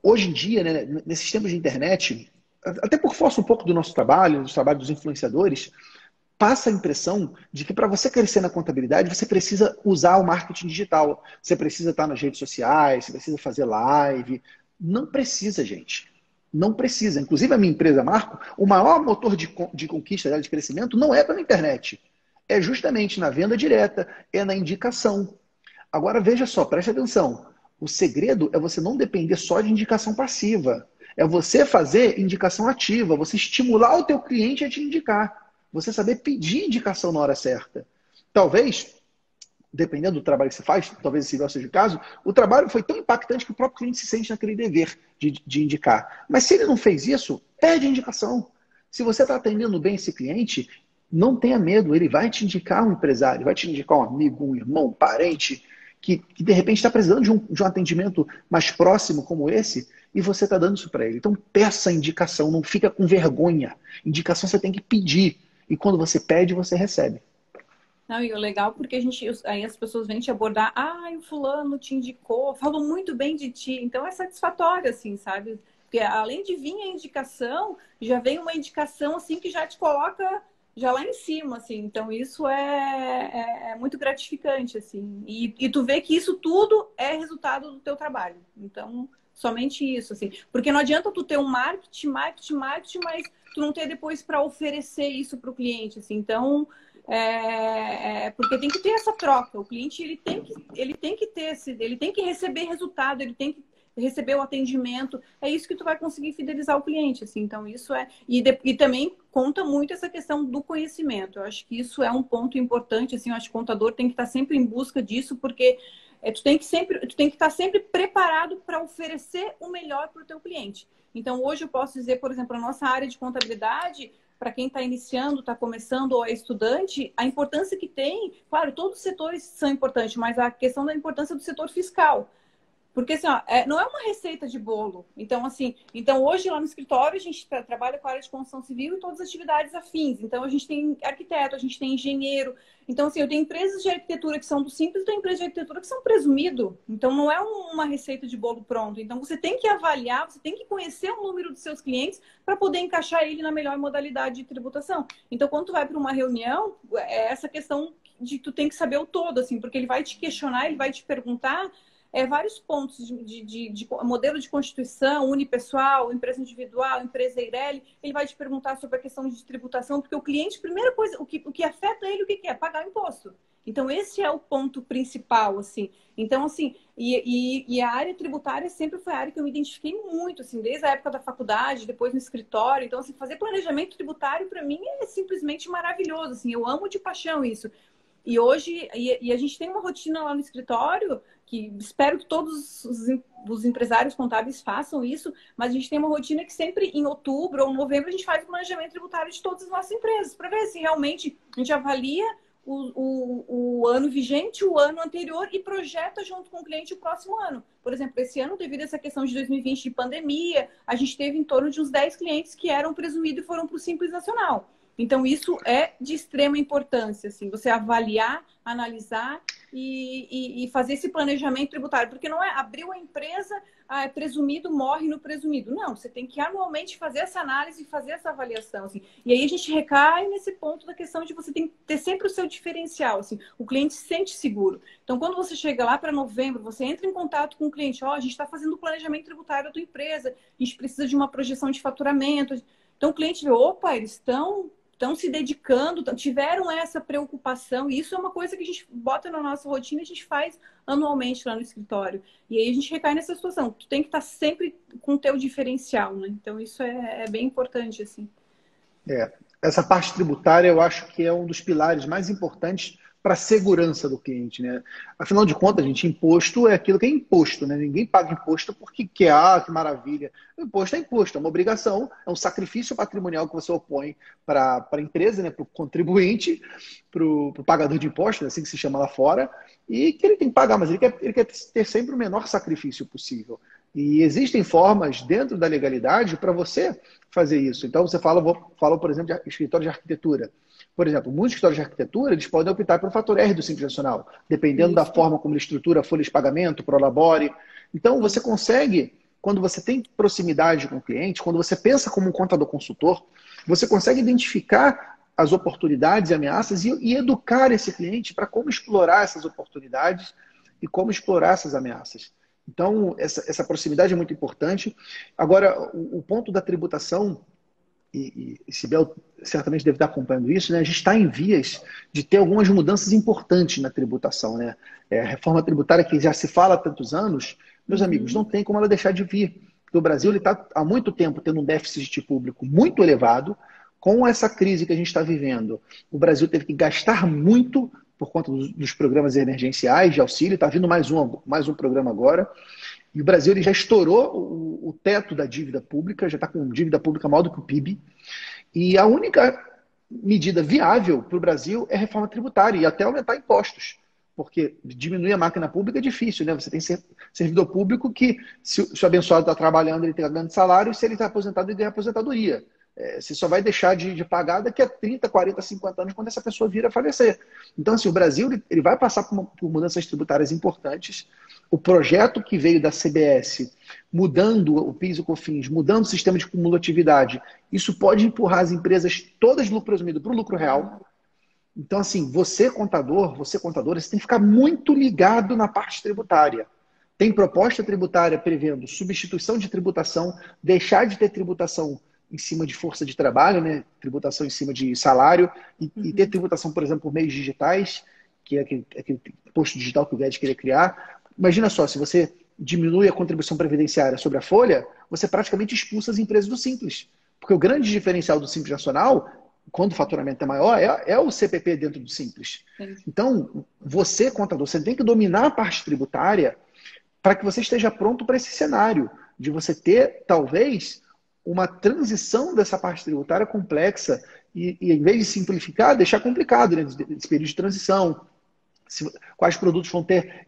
hoje em dia, né, nesses tempos de internet, até por força um pouco do nosso trabalho, do trabalho dos influenciadores, passa a impressão de que para você crescer na contabilidade, você precisa usar o marketing digital. Você precisa estar nas redes sociais, você precisa fazer live. Não precisa, gente. Não precisa. Inclusive, a minha empresa, Marco, o maior motor de conquista, de crescimento, não é pela internet. É justamente na venda direta, é na indicação. Agora, veja só, preste atenção. O segredo é você não depender só de indicação passiva. É você fazer indicação ativa, você estimular o teu cliente a te indicar. Você saber pedir indicação na hora certa. Talvez, dependendo do trabalho que você faz, talvez esse seja o caso, o trabalho foi tão impactante que o próprio cliente se sente naquele dever de indicar. Mas se ele não fez isso, pede indicação. Se você está atendendo bem esse cliente, não tenha medo, ele vai te indicar um empresário, vai te indicar um amigo, um irmão, um parente, que de repente está precisando de um atendimento mais próximo como esse, e você está dando isso para ele. Então peça indicação, não fica com vergonha. Indicação você tem que pedir. E quando você pede, você recebe. Não, e o legal porque aí as pessoas vêm te abordar, o fulano te indicou, falou muito bem de ti, então é satisfatório, assim, sabe? Porque além de vir a indicação, já vem uma indicação, assim, que já te coloca já lá em cima, assim, então isso é muito gratificante, assim, e tu vê que isso tudo é resultado do teu trabalho, então, somente isso, assim, porque não adianta tu ter um marketing, mas tu não ter depois para oferecer isso para o cliente, assim, então... porque tem que ter essa troca. O cliente ele tem que ter ele tem que receber resultado, ele tem que receber o atendimento. É isso que tu vai conseguir fidelizar o cliente, assim. Então isso e também conta muito essa questão do conhecimento. Eu acho que isso é um ponto importante, assim. Eu acho que o contador tem que estar sempre em busca disso, porque tu tem que estar sempre preparado para oferecer o melhor para o teu cliente. Então hoje eu posso dizer, por exemplo, a nossa área de contabilidade, para quem está iniciando, está começando ou é estudante, a importância que tem, claro, todos os setores são importantes, mas a questão da importância do setor fiscal. Porque assim, ó, não é uma receita de bolo. Então, assim, hoje lá no escritório a gente trabalha com a área de construção civil e todas as atividades afins. Então, a gente tem arquiteto, a gente tem engenheiro. Então, assim, eu tenho empresas de arquitetura que são do simples e tenho empresas de arquitetura que são presumido. Então, não é uma receita de bolo pronto. Então, você tem que avaliar, você tem que conhecer o número dos seus clientes para poder encaixar ele na melhor modalidade de tributação. Então, quando tu vai para uma reunião, é essa questão de tu tem que saber o todo, assim, porque ele vai te questionar, ele vai te perguntar vários pontos de modelo de constituição, unipessoal, empresa individual, empresa Eireli. Ele vai te perguntar sobre a questão de tributação, porque o cliente, primeira coisa, o que afeta ele, o que é? Pagar o imposto. Então, esse é o ponto principal, assim. Então, assim, e a área tributária sempre foi a área que eu me identifiquei muito, assim, desde a época da faculdade, depois no escritório. Então, assim, fazer planejamento tributário, para mim, é simplesmente maravilhoso, assim. Eu amo de paixão isso. E hoje, a gente tem uma rotina lá no escritório, que espero que todos os empresários contábeis façam isso, mas a gente tem uma rotina que sempre em outubro ou novembro a gente faz o planejamento tributário de todas as nossas empresas, para ver se realmente a gente avalia o ano vigente, o ano anterior e projeta junto com o cliente o próximo ano. Por exemplo, esse ano, devido a essa questão de 2020 de pandemia, a gente teve em torno de uns 10 clientes que eram presumidos e foram para o Simples Nacional. Então, isso é de extrema importância, assim, você avaliar, analisar e fazer esse planejamento tributário. Porque não é abriu a empresa, é presumido, morre no presumido. Não, você tem que anualmente fazer essa análise e fazer essa avaliação. Assim. E aí a gente recai nesse ponto da questão de você tem que ter sempre o seu diferencial. Assim, o cliente se sente seguro. Então, quando você chega lá para novembro, você entra em contato com o cliente. A gente está fazendo o planejamento tributário da tua empresa, a gente precisa de uma projeção de faturamento. Então, o cliente vê, opa, eles estão se dedicando, tiveram essa preocupação, e isso é uma coisa que a gente bota na nossa rotina, a gente faz anualmente lá no escritório. E aí a gente recai nessa situação, tu tem que estar sempre com o teu diferencial, né? Então isso é bem importante, assim. Essa parte tributária eu acho que é um dos pilares mais importantes para a segurança do cliente, né? Afinal de contas, gente, imposto é aquilo que é imposto, né? Ninguém paga imposto porque quer, que maravilha. O imposto é imposto, é uma obrigação, é um sacrifício patrimonial que você opõe para a empresa, né? Para o contribuinte, para o pagador de impostos, assim que se chama lá fora, e que ele tem que pagar, mas ele quer ter sempre o menor sacrifício possível. E existem formas dentro da legalidade para você fazer isso. Então, você fala, por exemplo, de escritório de arquitetura. Por exemplo, muitos escritórios de arquitetura, eles podem optar pelo fator R do Simples Nacional, dependendo da Isso. forma como ele estrutura a folha de pagamento, prolabore. Então, você consegue quando você tem proximidade com o cliente, quando você pensa como um contador consultor, você consegue identificar as oportunidades e ameaças e educar esse cliente para como explorar essas oportunidades e como explorar essas ameaças. Então, essa proximidade é muito importante. Agora, o ponto da tributação, e Sibel certamente deve estar acompanhando isso, né? A gente está em vias de ter algumas mudanças importantes na tributação, né? A reforma tributária que já se fala há tantos anos, meus amigos, não tem como ela deixar de vir. Porque o Brasil está há muito tempo tendo um déficit público muito elevado. Com essa crise que a gente está vivendo, o Brasil teve que gastar muito por conta dos programas emergenciais de auxílio. Está vindo mais um programa agora. E o Brasil ele já estourou o teto da dívida pública, já está com dívida pública maior do que o PIB. E a única medida viável para o Brasil é reforma tributária e até aumentar impostos. Porque diminuir a máquina pública é difícil, né? Você tem servidor público que, se o abençoado está trabalhando, ele tem ganhando salário, e se ele está aposentado, ele ganha aposentadoria. Você só vai deixar de pagar daqui a 30, 40, 50 anos, quando essa pessoa vir a falecer. Então, assim, o Brasil ele vai passar por mudanças tributárias importantes. O projeto que veio da CBS, mudando o PIS e o COFINS, mudando o sistema de cumulatividade, isso pode empurrar as empresas todas de lucro presumido para o lucro real. Então, assim, você contadora, você tem que ficar muito ligado na parte tributária. Tem proposta tributária prevendo substituição de tributação, deixar de ter tributação em cima de força de trabalho, né? Tributação em cima de salário, e ter tributação, por exemplo, por meios digitais, que é aquele imposto digital que o Guedes queria criar. Imagina só, se você diminui a contribuição previdenciária sobre a folha, você praticamente expulsa as empresas do Simples. Porque o grande diferencial do Simples Nacional, quando o faturamento é maior, é o CPP dentro do Simples. Sim. Então, você, contador, você tem que dominar a parte tributária para que você esteja pronto para esse cenário, de você ter, talvez, uma transição dessa parte tributária complexa e em vez de simplificar, deixar complicado, né, nesse período de transição. Quais produtos vão ter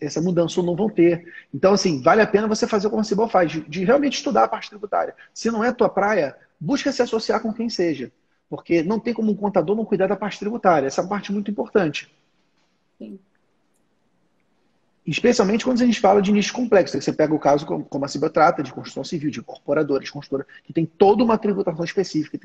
essa mudança ou não vão ter. Então, assim, vale a pena você fazer como a Cibel faz, de realmente estudar a parte tributária. Se não é a tua praia, busca se associar com quem seja. Porque não tem como um contador não cuidar da parte tributária. Essa é uma parte muito importante. Sim. Especialmente quando a gente fala de nicho complexo. Você pega o caso como a Cibel trata, de construção civil, de incorporadores, construtora, que tem toda uma tributação específica.